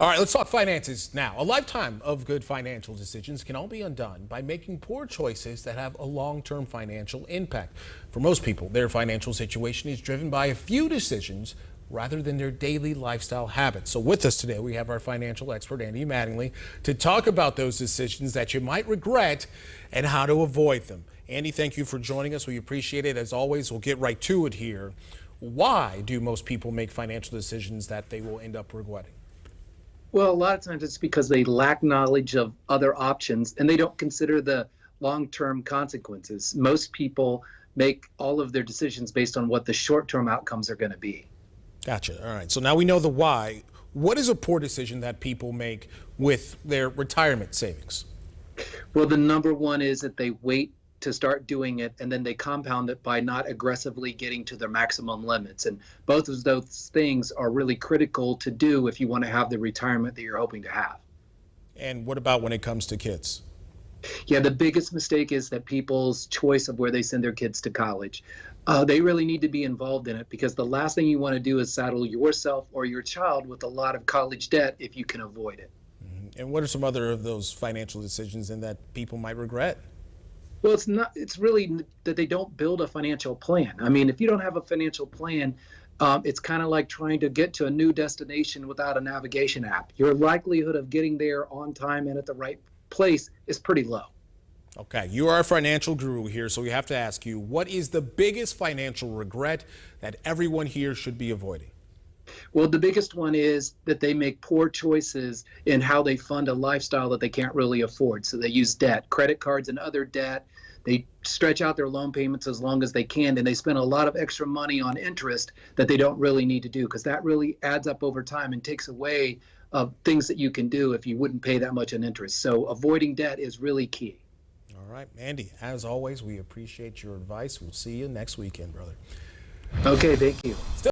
All right, let's talk finances now. A lifetime of good financial decisions can all be undone by making poor choices that have a long-term financial impact. For most people, their financial situation is driven by a few decisions rather than their daily lifestyle habits. So with us today, we have our financial expert, Andy Mattingly, to talk about those decisions that you might regret and how to avoid them. Andy, thank you for joining us. We appreciate it. As always, we'll get right to it here. Why do most people make financial decisions that they will end up regretting? Well, a lot of times it's because they lack knowledge of other options and they don't consider the long-term consequences. Most people make all of their decisions based on what the short-term outcomes are going to be. Gotcha. All right. So now we know the why. What is a poor decision that people make with their retirement savings? Well, the number one is that they wait to start doing it and then they compound it by not aggressively getting to their maximum limits. And both of those things are really critical to do if you want to have the retirement that you're hoping to have. And what about when it comes to kids? Yeah, the biggest mistake is that people's choice of where they send their kids to college. They really need to be involved in it because the last thing you want to do is saddle yourself or your child with a lot of college debt if you can avoid it. And what are some other of those financial decisions and that people might regret? Well, it's really that they don't build a financial plan. I mean, if you don't have a financial plan, it's kind of like trying to get to a new destination without a navigation app. Your likelihood of getting there on time and at the right place is pretty low. Okay, you are a financial guru here, so we have to ask you, what is the biggest financial regret that everyone here should be avoiding? Well, the biggest one is that they make poor choices in how they fund a lifestyle that they can't really afford. So they use debt, credit cards and other debt. They stretch out their loan payments as long as they can, and they spend a lot of extra money on interest that they don't really need to do because that really adds up over time and takes away things that you can do if you wouldn't pay that much in interest. So avoiding debt is really key. All right, Andy, as always, we appreciate your advice. We'll see you next weekend, brother. Okay, thank you.